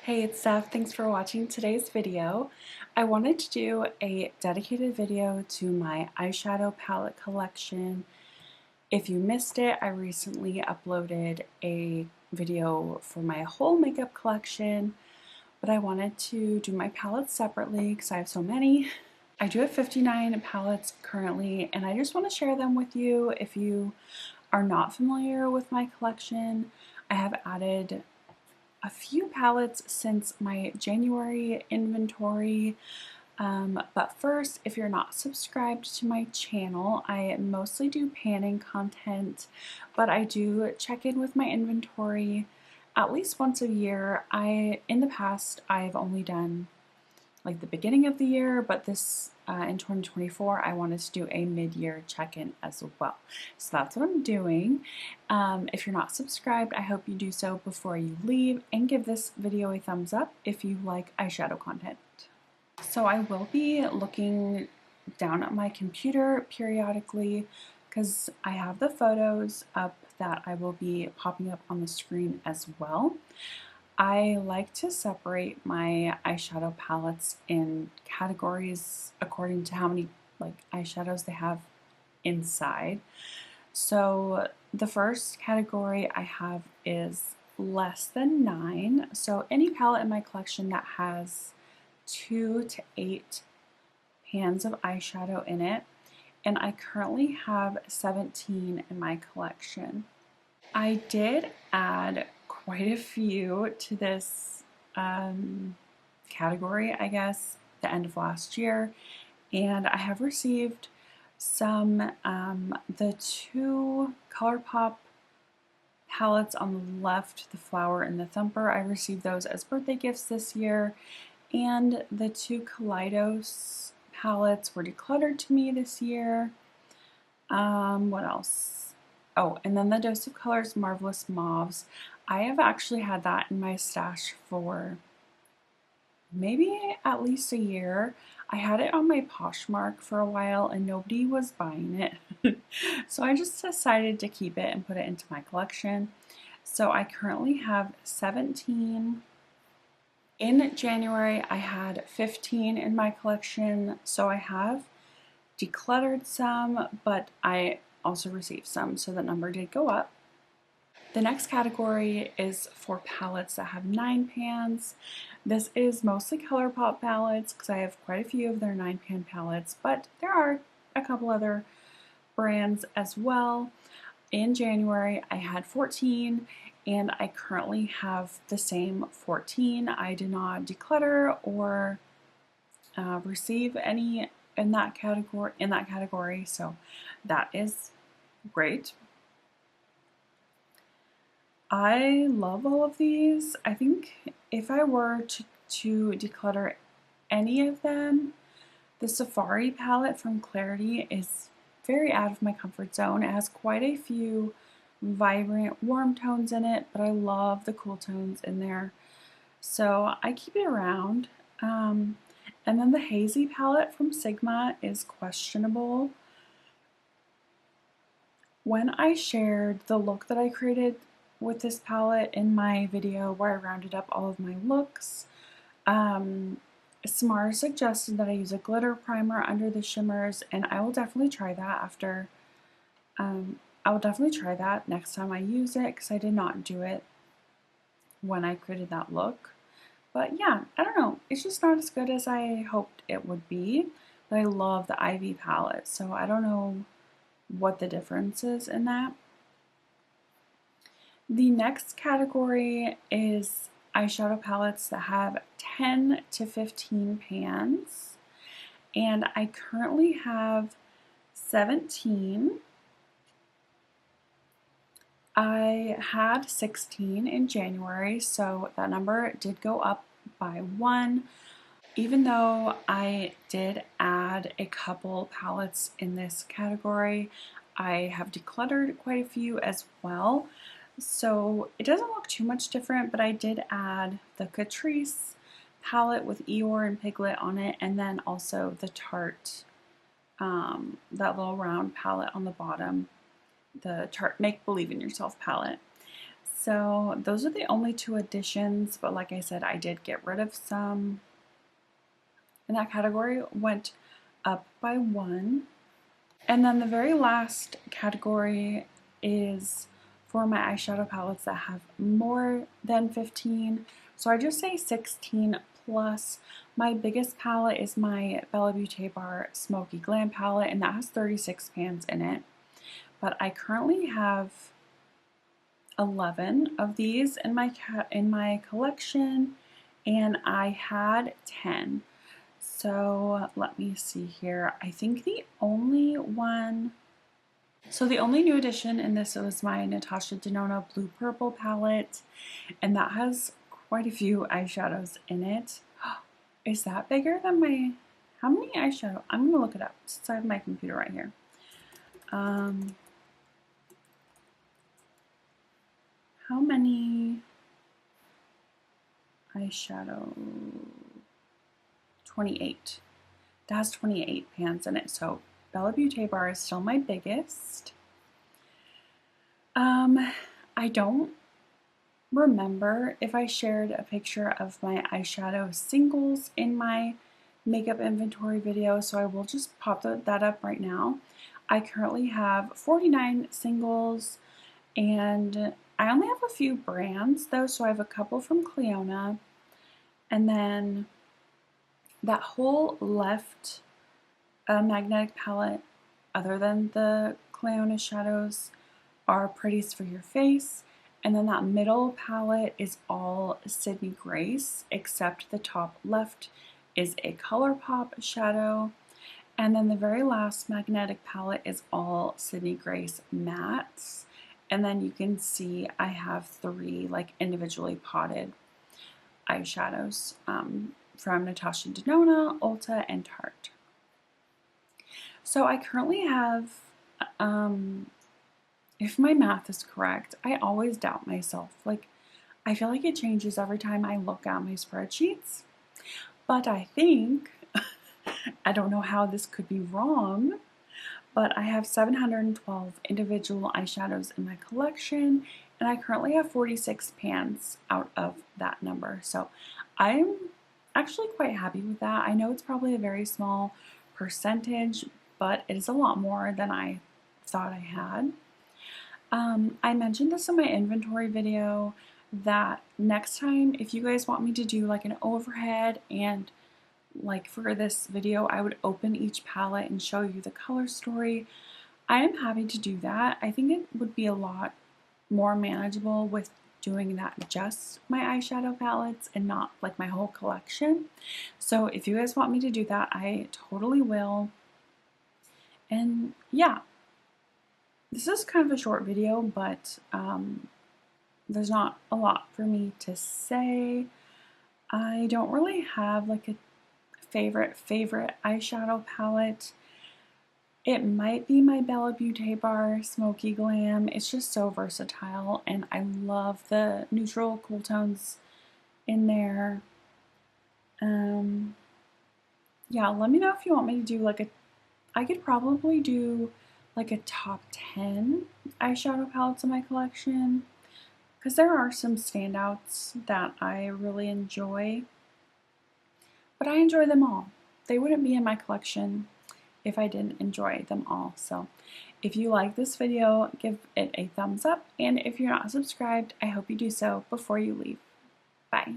Hey, it's Steph. Thanks for watching today's video. I wanted to do a dedicated video to my eyeshadow palette collection. If you missed it, I recently uploaded a video for my whole makeup collection, but I wanted to do my palettes separately because I have so many. I do have 59 palettes currently, and I just want to share them with you. If you are not familiar with my collection, I have added a few palettes since my January inventory. But first, if you're not subscribed to my channel, I mostly do panning content, but I do check in with my inventory at least once a year. In the past, I've only done like the beginning of the year, but this in 2024 I wanted to do a mid-year check-in as well. So that's what I'm doing. If you're not subscribed, I hope you do so before you leave, and give this video a thumbs up if you like eyeshadow content. So I will be looking down at my computer periodically because I have the photos up that I will be popping up on the screen as well. I like to separate my eyeshadow palettes in categories according to how many eyeshadows they have inside. So the first category I have is less than 9. So any palette in my collection that has 2 to 8 pans of eyeshadow in it, and I currently have 17 in my collection. I did add quite a few to this category, I guess, the end of last year, and I have received some, the 2 ColourPop palettes on the left, the Flower and the Thumper. I received those as birthday gifts this year, and the 2 Kaleidos palettes were decluttered to me this year. What else? Oh, and then the Dose of Colors Marvelous Mauves. I have actually had that in my stash for maybe at least a year. I had it on my Poshmark for a while and nobody was buying it. So I just decided to keep it and put it into my collection. So I currently have 17. In January, I had 15 in my collection, so I have decluttered some, but I also received some, so the number did go up. The next category is for palettes that have 9 pans. This is mostly ColourPop palettes because I have quite a few of their 9-pan palettes, but there are a couple other brands as well. In January, I had 14, and I currently have the same 14. I did not declutter or receive any in that category, so that is great. I love all of these. I think if I were to declutter any of them, the Safari palette from Clarity is very out of my comfort zone. It has quite a few vibrant warm tones in it, but I love the cool tones in there, so I keep it around. And then the Hazy palette from Sigma is questionable. When I shared the look that I created with this palette in my video where I rounded up all of my looks, Samara suggested that I use a glitter primer under the shimmers, and I will definitely try that after. I will definitely try that next time I use it because I did not do it when I created that look. But yeah, I don't know. It's just not as good as I hoped it would be. But I love the Ivy palette, so I don't know what the difference is in that. The next category is eyeshadow palettes that have 10 to 15 pans, and I currently have 17. I had 16 in January, so that number did go up by 1. Even though I did add a couple palettes in this category, I have decluttered quite a few as well. So it doesn't look too much different, but I did add the Catrice palette with Eeyore and Piglet on it, and then also the Tarte, that little round palette on the bottom, the Tarte Make Believe in Yourself palette. So those are the only two additions, but like I said, I did get rid of some. And that category went up by 1. And then the very last category is for my eyeshadow palettes that have more than 15. So I just say 16 plus. My biggest palette is my Bella Beauté Bar Smoky Glam palette, and that has 36 pans in it. But I currently have 11 of these in my collection, and I had 10. So let me see here. I think the only new addition in this was my Natasha Denona Blue Purple palette, and that has quite a few eyeshadows in it. Is that bigger than my, how many eyeshadow? I'm gonna look it up since I have my computer right here. How many eyeshadow? 28. That has 28 pans in it, so Bella Beauté Bar is still my biggest. I don't remember if I shared a picture of my eyeshadow singles in my makeup inventory video, so I will just pop that up right now. I currently have 49 singles, and I only have a few brands though, so I have a couple from Cleona, and then that whole left magnetic palette, other than the Cleona shadows, are Pretties for Your Face. And then that middle palette is all Sydney Grace, except the top left is a ColourPop shadow. And then the very last magnetic palette is all Sydney Grace mattes. And then you can see I have 3 like individually potted eyeshadows from Natasha Denona, Ulta, and Tarte. So I currently have, if my math is correct, I always doubt myself. Like, I feel like it changes every time I look at my spreadsheets. But I think, I don't know how this could be wrong, but I have 712 individual eyeshadows in my collection, and I currently have 46 pans out of that number. So I'm actually quite happy with that. I know it's probably a very small percentage, but it is a lot more than I thought I had. I mentioned this in my inventory video that next time, if you guys want me to do like an overhead, and like for this video I would open each palette and show you the color story, I am happy to do that. I think it would be a lot more manageable with doing that just my eyeshadow palettes and not like my whole collection. So if you guys want me to do that, I totally will. And yeah, this is kind of a short video, but there's not a lot for me to say. I don't really have like a favorite eyeshadow palette. It might be my Bella Beauté Bar Smoky Glam. It's just so versatile, and I love the neutral cool tones in there. Yeah, let me know if you want me to do like I could probably do like a top 10 eyeshadow palettes in my collection, because there are some standouts that I really enjoy, but I enjoy them all. They wouldn't be in my collection if I didn't enjoy them all. So if you like this video, give it a thumbs up, and if you're not subscribed, I hope you do so before you leave. Bye.